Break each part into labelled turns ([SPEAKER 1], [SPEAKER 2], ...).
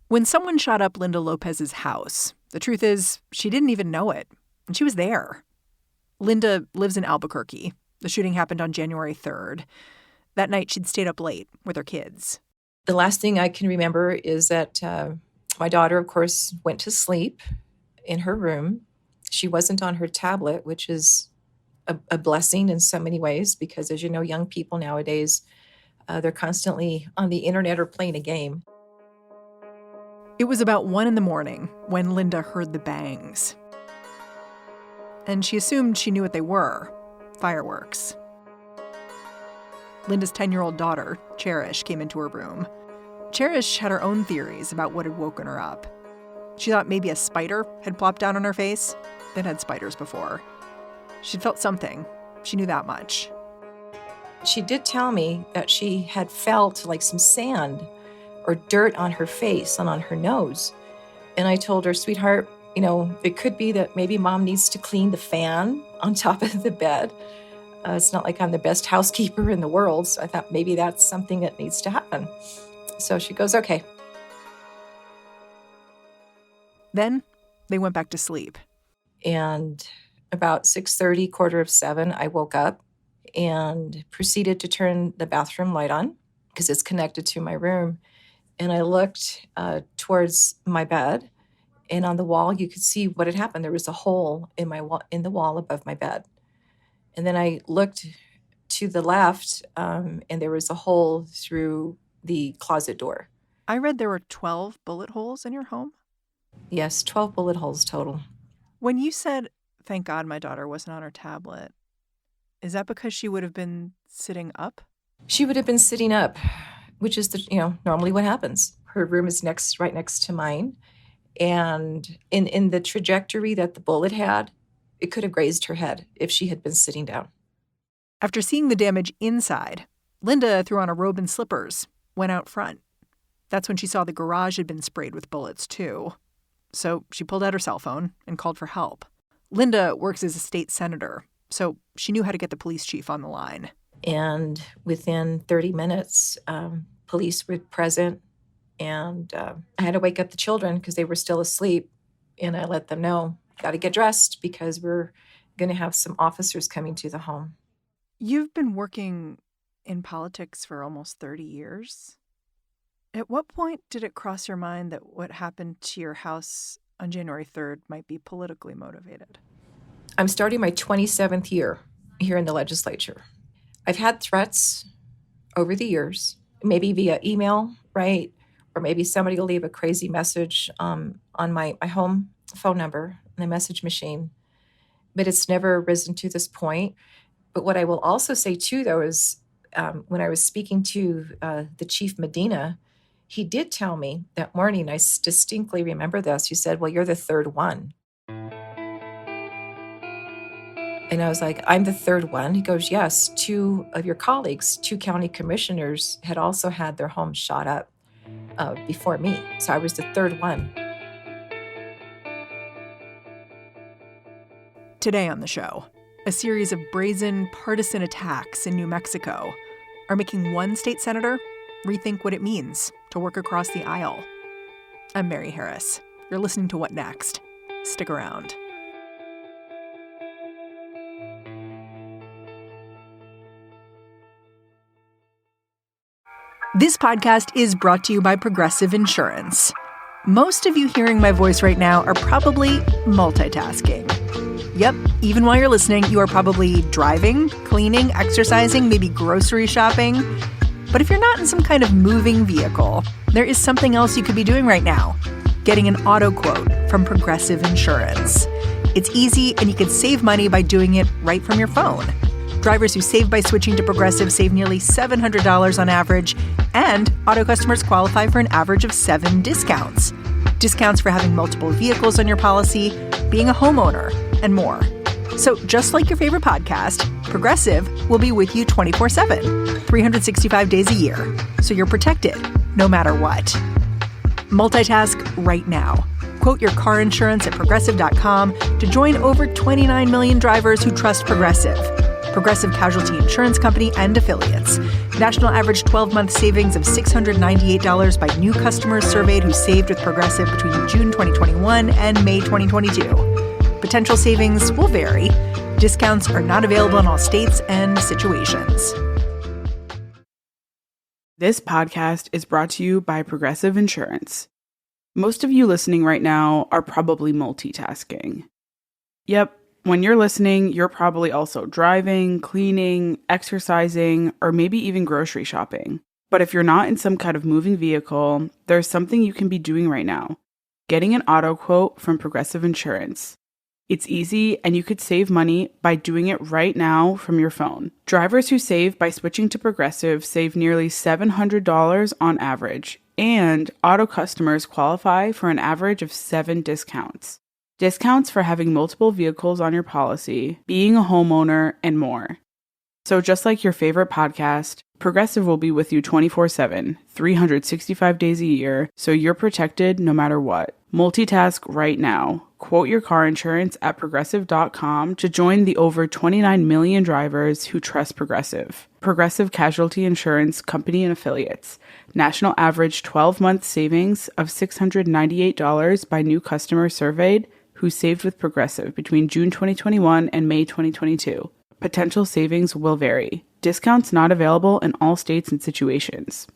[SPEAKER 1] When someone shot up Linda Lopez's house, the truth is she didn't even know it, and she was there. Linda lives in Albuquerque. The shooting happened on January 3rd. That night, she'd stayed up late with her kids.
[SPEAKER 2] The last thing I can remember is that my daughter, of course, went to sleep in her room. She wasn't on her tablet, which is a blessing in so many ways because, as you know, young people nowadays, they're constantly on the internet or playing a game.
[SPEAKER 1] It was about 1 a.m. when Linda heard the bangs. And she assumed she knew what they were, fireworks. Linda's 10-year-old daughter, Cherish, came into her room. Cherish had her own theories about what had woken her up. She thought maybe a spider had plopped down on her face. They'd had spiders before. She'd felt something. She knew that much.
[SPEAKER 2] She did tell me that she had felt like some sand or dirt on her face and on her nose. And I told her, sweetheart, it could be that maybe mom needs to clean the fan on top of the bed. It's not like I'm the best housekeeper in the world, so I thought maybe that's something that needs to happen. So she goes, okay.
[SPEAKER 1] Then they went back to sleep.
[SPEAKER 2] And about 6:30, 6:45, I woke up and proceeded to turn the bathroom light on because it's connected to my room. And I looked towards my bed, and on the wall, you could see what had happened. There was a hole in the wall above my bed. And then I looked to the left, and there was a hole through the closet door.
[SPEAKER 1] I read there were 12 bullet holes in your home?
[SPEAKER 2] Yes, 12 bullet holes total.
[SPEAKER 1] When you said, thank God my daughter wasn't on her tablet, is that because she would have been sitting up?
[SPEAKER 2] She would have been sitting up, which is normally what happens. Her room is right next to mine. And in the trajectory that the bullet had, it could have grazed her head if she had been sitting down.
[SPEAKER 1] After seeing the damage inside, Linda threw on a robe and slippers, went out front. That's when she saw the garage had been sprayed with bullets, too. So she pulled out her cell phone and called for help. Linda works as a state senator, so she knew how to get the police chief on the line.
[SPEAKER 2] And within 30 minutes, police were present, and I had to wake up the children because they were still asleep, and I let them know, got to get dressed because we're going to have some officers coming to the home.
[SPEAKER 1] You've been working in politics for almost 30 years. At what point did it cross your mind that what happened to your house on January 3rd might be politically motivated?
[SPEAKER 2] I'm starting my 27th year here in the legislature. I've had threats over the years, maybe via email, right? Or maybe somebody will leave a crazy message on my home phone number, the message machine. But it's never risen to this point. But what I will also say, too, though, is when I was speaking to the Chief Medina, he did tell me that morning, I distinctly remember this, he said, well, you're the third one. And I was like, I'm the third one? He goes, yes, 2 of your colleagues, 2 county commissioners, had also had their homes shot up before me. So I was the third one.
[SPEAKER 1] Today on the show, a series of brazen partisan attacks in New Mexico are making one state senator rethink what it means to work across the aisle. I'm Mary Harris. You're listening to What Next? Stick around. This podcast is brought to you by Progressive Insurance. Most of you hearing my voice right now are probably multitasking. Yep, even while you're listening, you are probably driving, cleaning, exercising, maybe grocery shopping. But if you're not in some kind of moving vehicle, there is something else you could be doing right now. Getting an auto quote from Progressive Insurance. It's easy and you can save money by doing it right from your phone. Drivers who save by switching to Progressive save nearly $700 on average, and auto customers qualify for an average of 7 discounts. Discounts for having multiple vehicles on your policy, being a homeowner, and more. So just like your favorite podcast, Progressive will be with you 24/7, 365 days a year, so you're protected no matter what. Multitask right now. Quote your car insurance at Progressive.com to join over 29 million drivers who trust Progressive. Progressive Casualty Insurance Company and Affiliates. National average 12-month savings of $698 by new customers surveyed who saved with Progressive between June 2021 and May 2022. Potential savings will vary. Discounts are not available in all states and situations.
[SPEAKER 3] This podcast is brought to you by Progressive Insurance. Most of you listening right now are probably multitasking. Yep, when you're listening, you're probably also driving, cleaning, exercising, or maybe even grocery shopping. But if you're not in some kind of moving vehicle, there's something you can be doing right now. Getting an auto quote from Progressive Insurance. It's easy, and you could save money by doing it right now from your phone. Drivers who save by switching to Progressive save nearly $700 on average, and auto customers qualify for an average of 7 discounts. Discounts for having multiple vehicles on your policy, being a homeowner, and more. So just like your favorite podcast, Progressive will be with you 24/7, 365 days a year, so you're protected no matter what. Multitask right now. Quote your car insurance at Progressive.com to join the over 29 million drivers who trust Progressive. Progressive Casualty Insurance Company and Affiliates. National average 12-month savings of $698 by new customers surveyed who saved with Progressive between June 2021 and May 2022. Potential savings will vary. Discounts not available in all states and situations.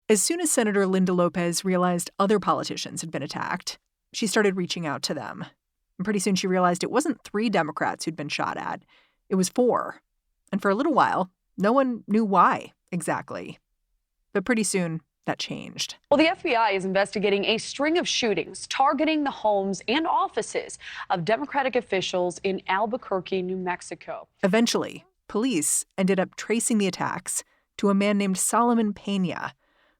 [SPEAKER 1] As soon as Senator Linda Lopez realized other politicians had been attacked, she started reaching out to them. And pretty soon she realized it wasn't 3 Democrats who'd been shot at. It was 4. And for a little while, no one knew why exactly. But pretty soon, that changed.
[SPEAKER 4] Well, the FBI is investigating a string of shootings targeting the homes and offices of Democratic officials in Albuquerque, New Mexico.
[SPEAKER 1] Eventually, police ended up tracing the attacks to a man named Solomon Pena,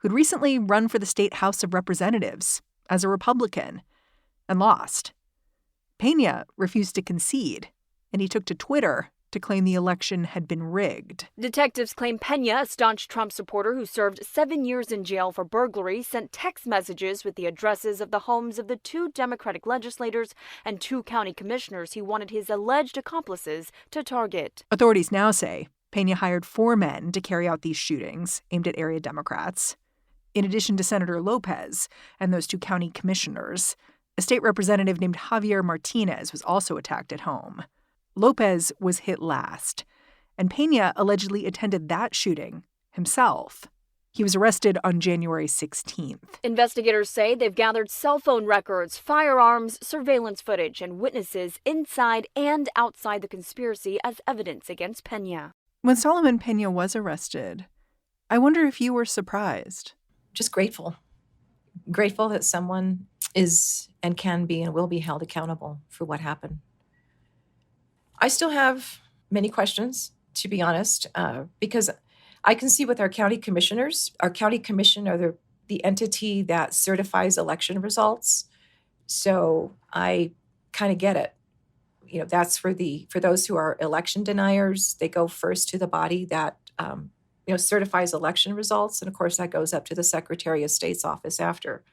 [SPEAKER 1] who'd recently run for the state House of Representatives as a Republican and lost. Pena refused to concede, and he took to Twitter to claim the election had been rigged.
[SPEAKER 5] Detectives claim Pena, a staunch Trump supporter who served 7 years in jail for burglary, sent text messages with the addresses of the homes of the 2 Democratic legislators and 2 county commissioners he wanted his alleged accomplices to target.
[SPEAKER 1] Authorities now say Pena hired 4 men to carry out these shootings aimed at area Democrats. In addition to Senator Lopez and those 2 county commissioners, a state representative named Javier Martinez was also attacked at home. Lopez was hit last, and Pena allegedly attended that shooting himself. He was arrested on January 16th.
[SPEAKER 5] Investigators say they've gathered cell phone records, firearms, surveillance footage, and witnesses inside and outside the conspiracy as evidence against Pena.
[SPEAKER 1] When Solomon Pena was arrested, I wonder if you were surprised.
[SPEAKER 2] Just grateful. Grateful that someone is and can be and will be held accountable for what happened. I still have many questions, to be honest, because I can see with our county commissioners, our county commission are the entity that certifies election results. So I kind of get it. You know, that's for those who are election deniers. They go first to the body that certifies election results, and of course that goes up to the Secretary of State's office after.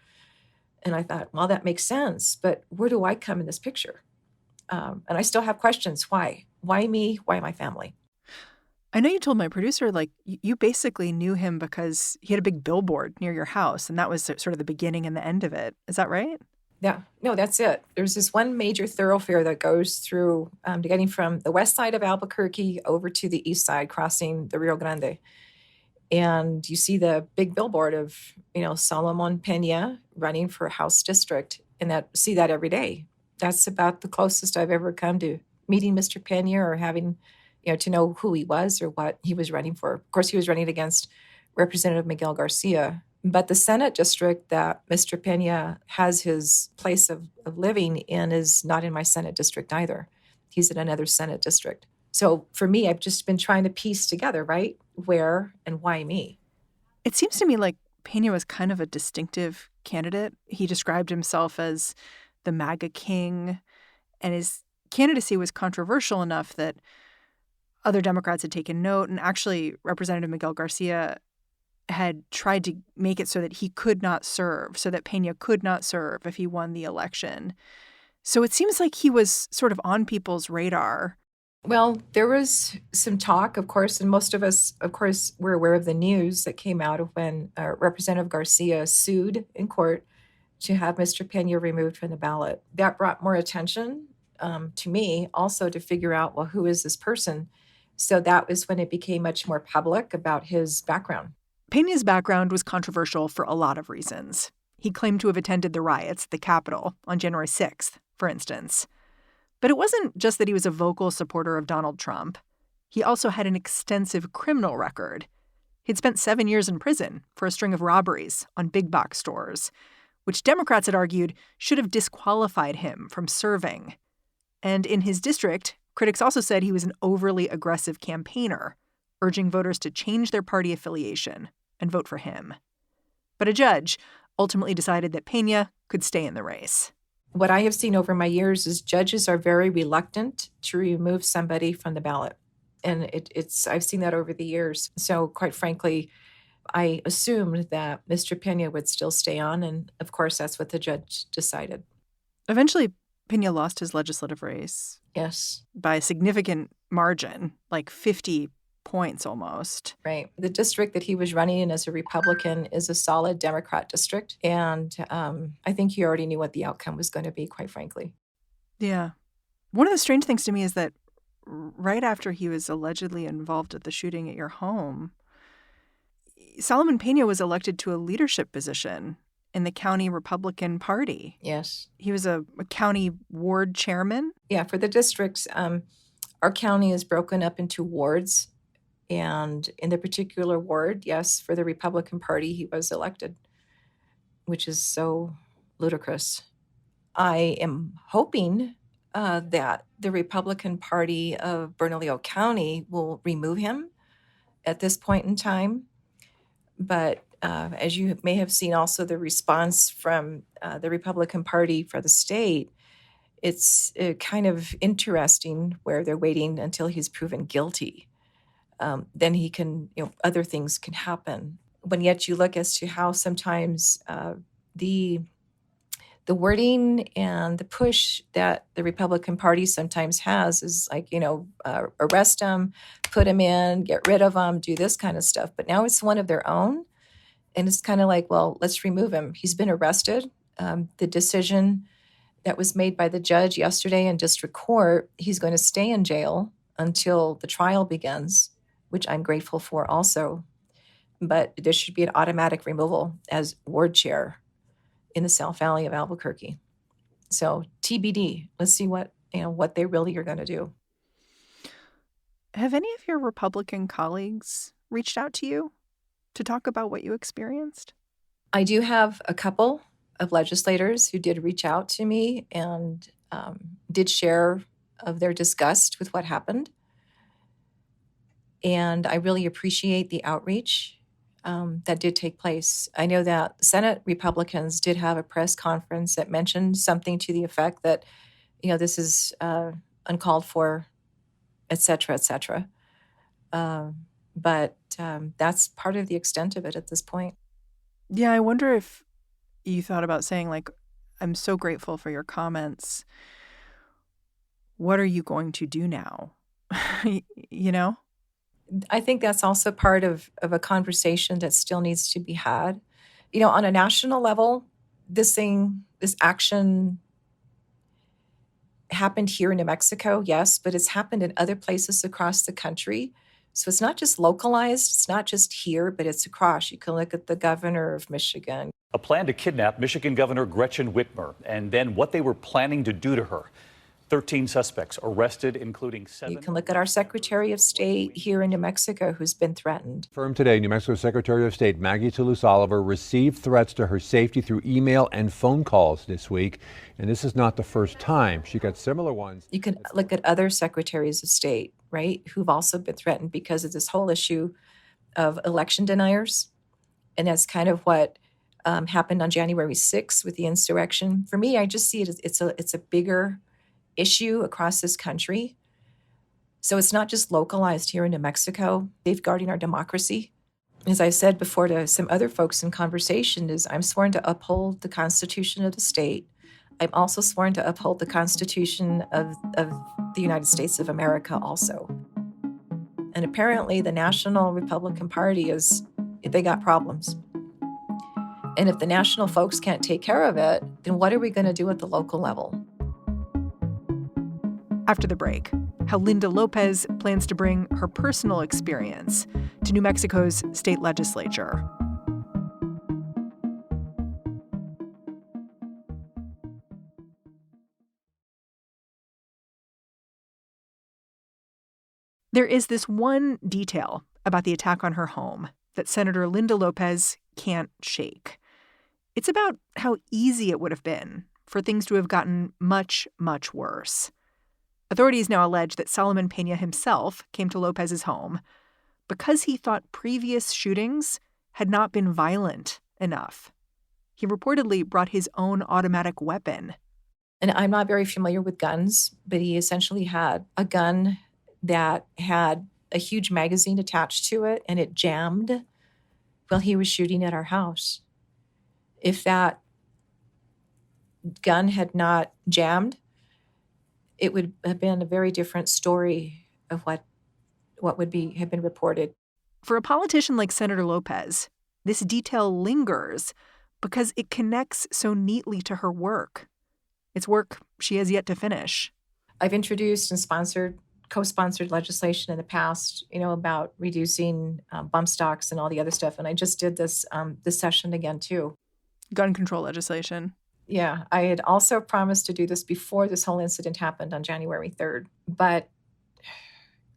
[SPEAKER 2] And I thought, well, that makes sense, but where do I come in this picture? And I still have questions. Why? Why me? Why my family?
[SPEAKER 1] I know you told my producer, you basically knew him because he had a big billboard near your house, and that was sort of the beginning and the end of it. Is that right?
[SPEAKER 2] Yeah. No, that's it. There's this one major thoroughfare that goes through getting from the west side of Albuquerque over to the east side, crossing the Rio Grande. And you see the big billboard of, Solomon Pena running for House District, and see that every day. That's about the closest I've ever come to meeting Mr. Pena or having, to know who he was or what he was running for. Of course, he was running against Representative Miguel Garcia. But the Senate district that Mr. Pena has his place of living in is not in my Senate district either. He's in another Senate district. So for me, I've just been trying to piece together, right? Where and why me?
[SPEAKER 1] It seems to me like Pena was kind of a distinctive candidate. He described himself as the MAGA king, and his candidacy was controversial enough that other Democrats had taken note. And actually, Representative Miguel Garcia had tried to make it so that he could not serve, so that Pena could not serve if he won the election. So it seems like he was sort of on people's radar.
[SPEAKER 2] Well, there was some talk, of course, and most of us, of course, were aware of the news that came out of when Representative Garcia sued in court to have Mr. Pena removed from the ballot. That brought more attention to me also to figure out, well, who is this person? So that was when it became much more public about his background.
[SPEAKER 1] Pena's background was controversial for a lot of reasons. He claimed to have attended the riots at the Capitol on January 6th, for instance. But it wasn't just that he was a vocal supporter of Donald Trump. He also had an extensive criminal record. He'd spent 7 years in prison for a string of robberies on big box stores, which Democrats had argued should have disqualified him from serving. And in his district, critics also said he was an overly aggressive campaigner, urging voters to change their party affiliation and vote for him. But a judge ultimately decided that Pena could stay in the race.
[SPEAKER 2] What I have seen over my years is judges are very reluctant to remove somebody from the ballot. And I've seen that over the years. So quite frankly, I assumed that Mr. Pena would still stay on. And of course, that's what the judge decided.
[SPEAKER 1] Eventually, Pena lost his legislative race.
[SPEAKER 2] Yes.
[SPEAKER 1] By a significant margin, like 50 points almost.
[SPEAKER 2] Right. The district that he was running in as a Republican is a solid Democrat district. And I think he already knew what the outcome was going to be, quite frankly.
[SPEAKER 1] Yeah. One of the strange things to me is that right after he was allegedly involved at the shooting at your home, Solomon Pena was elected to a leadership position in the county Republican Party.
[SPEAKER 2] Yes.
[SPEAKER 1] He was a county ward chairman.
[SPEAKER 2] Yeah, for the districts, our county is broken up into wards. And in the particular ward, yes, for the Republican Party, he was elected, which is so ludicrous. I am hoping that the Republican Party of Bernalillo County will remove him at this point in time. But as you may have seen also the response from the Republican Party for the state, it's kind of interesting where they're waiting until he's proven guilty. Then he can, other things can happen. When yet you look as to how sometimes the wording and the push that the Republican Party sometimes has is like, arrest him, put him in, get rid of him, do this kind of stuff. But now it's one of their own. And it's kind of like, well, let's remove him. He's been arrested. The decision that was made by the judge yesterday in district court, he's going to stay in jail until the trial begins, which I'm grateful for also. But there should be an automatic removal as ward chair in the South Valley of Albuquerque. So TBD, let's see what they really are going to do.
[SPEAKER 1] Have any of your Republican colleagues reached out to you to talk about what you experienced?
[SPEAKER 2] I do have a couple of legislators who did reach out to me and did share of their disgust with what happened. And I really appreciate the outreach that did take place. I know that Senate Republicans did have a press conference that mentioned something to the effect that, this is uncalled for, et cetera, et cetera. But that's part of the extent of it at this point.
[SPEAKER 1] Yeah, I wonder if you thought about saying, like, I'm so grateful for your comments. What are you going to do now?
[SPEAKER 2] I think that's also part of a conversation that still needs to be had. On a national level, this action happened here in New Mexico, yes, but it's happened in other places across the country. So it's not just localized, it's not just here, but it's across. You can look at the governor of Michigan.
[SPEAKER 6] A plan to kidnap Michigan Governor Gretchen Whitmer, and then what they were planning to do to her. 13 suspects arrested, including 7.
[SPEAKER 2] You can look at our Secretary of State here in New Mexico who's been threatened.
[SPEAKER 7] Confirmed today, New Mexico Secretary of State Maggie Toulouse-Oliver received threats to her safety through email and phone calls this week. And this is not the first time. She got similar ones.
[SPEAKER 2] You can look at other secretaries of state, right, who've also been threatened because of this whole issue of election deniers. And that's kind of what happened on January 6th with the insurrection. For me, I just see it as it's a bigger issue across this country. So it's not just localized here in New Mexico, safeguarding our democracy. As I said before to some other folks in conversation, is I'm sworn to uphold the Constitution of the state. I'm also sworn to uphold the Constitution of the United States of America also. And apparently the National Republican Party they got problems. And if the national folks can't take care of it, then what are we going to do at the local level?
[SPEAKER 1] After the break, how Linda Lopez plans to bring her personal experience to New Mexico's state legislature. There is this one detail about the attack on her home that Senator Linda Lopez can't shake. It's about how easy it would have been for things to have gotten much, much worse. Authorities now allege that Solomon Peña himself came to Lopez's home because he thought previous shootings had not been violent enough. He reportedly brought his own automatic weapon.
[SPEAKER 2] And I'm not very familiar with guns, but he essentially had a gun that had a huge magazine attached to it, and it jammed while he was shooting at our house. If that gun had not jammed, it would have been a very different story of what would have been reported.
[SPEAKER 1] For a politician like Senator Lopez, this detail lingers because it connects so neatly to her work. It's work she has yet to finish.
[SPEAKER 2] I've introduced and co-sponsored legislation in the past, about reducing bump stocks and all the other stuff. And I just did this session again, too.
[SPEAKER 1] Gun control legislation.
[SPEAKER 2] Yeah, I had also promised to do this before this whole incident happened on January 3rd. But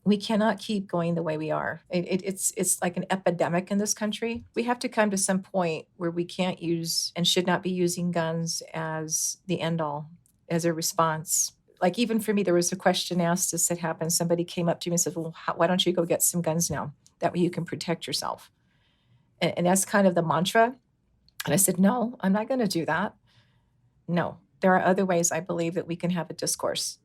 [SPEAKER 2] we cannot keep going the way we are. It's like an epidemic in this country. We have to come to some point where we can't use and should not be using guns as the end all, as a response. Like, even for me, there was a question asked, this had happened. Somebody came up to me and said, well, why don't you go get some guns now? That way you can protect yourself. And that's kind of the mantra. And I said, no, I'm not going to do that. No, there are other ways I believe that we can have a discourse.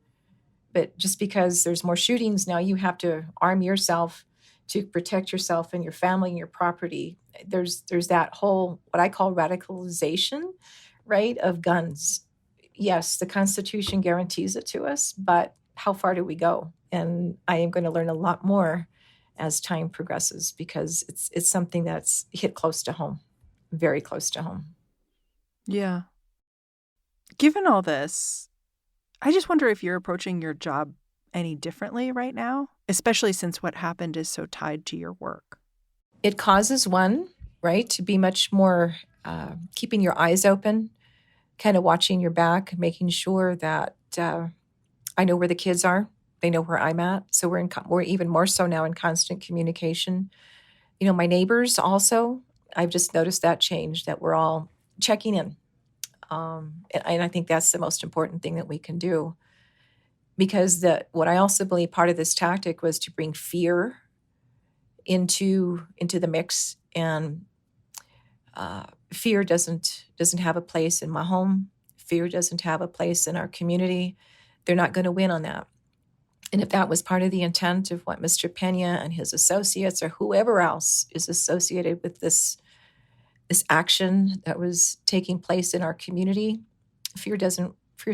[SPEAKER 2] But just because there's more shootings now, you have to arm yourself to protect yourself and your family and your property. There's that whole, what I call radicalization, right, of guns. Yes, the Constitution guarantees it to us, but how far do we go? And I am going to learn a lot more as time progresses because it's something that's hit close to home, very close to home.
[SPEAKER 1] Yeah. Given all this, I just wonder if you're approaching your job any differently right now, especially since what happened is so tied to your work.
[SPEAKER 2] It causes one, right, to be much more keeping your eyes open, kind of watching your back, making sure that I know where the kids are. They know where I'm at. So we're even more so now in constant communication. My neighbors also, I've just noticed that change, that we're all checking in. And I think that's the most important thing that we can do. Because what I also believe part of this tactic was to bring fear into the mix. And fear doesn't have a place in my home. Fear doesn't have a place in our community. They're not going to win on that. And if that was part of the intent of what Mr. Peña and his associates or whoever else is associated with this action that was taking place in our community, fear's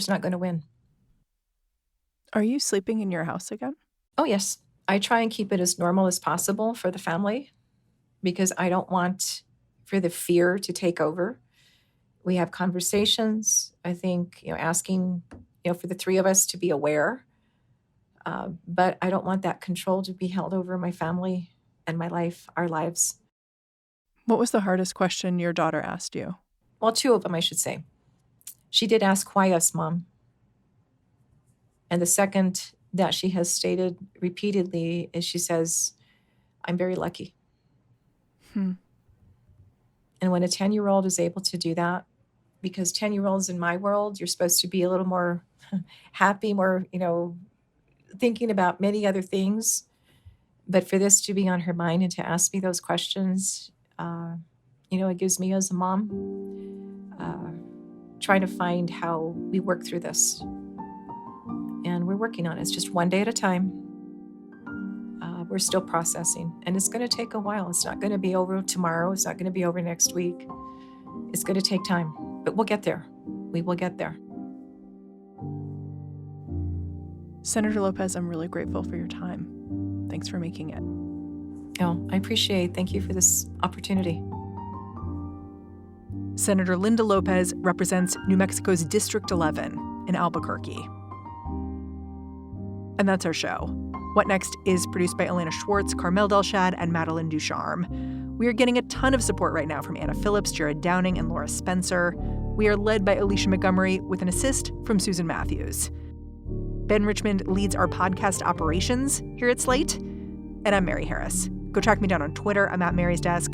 [SPEAKER 2] not going to win.
[SPEAKER 1] Are you sleeping in your house again?
[SPEAKER 2] Oh, yes. I try and keep it as normal as possible for the family because I don't want for the fear to take over. We have conversations, I think, asking, for the three of us to be aware. But I don't want that control to be held over my family and my life, our lives.
[SPEAKER 1] What was the hardest question your daughter asked you?
[SPEAKER 2] Well, two of them, I should say. She did ask, why us, Mom? And the second that she has stated repeatedly is she says, I'm very lucky. And when a 10-year-old is able to do that, because 10-year-olds in my world, you're supposed to be a little more happy, more, thinking about many other things. But for this to be on her mind and to ask me those questions, it gives me as a mom trying to find how we work through this. And we're working on it. It's just one day at a time. We're still processing. And it's going to take a while. It's not going to be over tomorrow. It's not going to be over next week. It's going to take time. But we'll get there. We will get there.
[SPEAKER 1] Senator Lopez, I'm really grateful for your time. Thanks for making it.
[SPEAKER 2] Oh, I appreciate it. Thank you for this opportunity.
[SPEAKER 1] Senator Linda Lopez represents New Mexico's District 11 in Albuquerque. And that's our show. What Next is produced by Elena Schwartz, Carmel Delshad, and Madeline Ducharme. We are getting a ton of support right now from Anna Phillips, Jared Downing, and Laura Spencer. We are led by Alicia Montgomery with an assist from Susan Matthews. Ben Richmond leads our podcast operations here at Slate. And I'm Mary Harris. Go track me down on Twitter. I'm at Mary's Desk.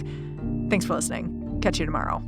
[SPEAKER 1] Thanks for listening. Catch you tomorrow.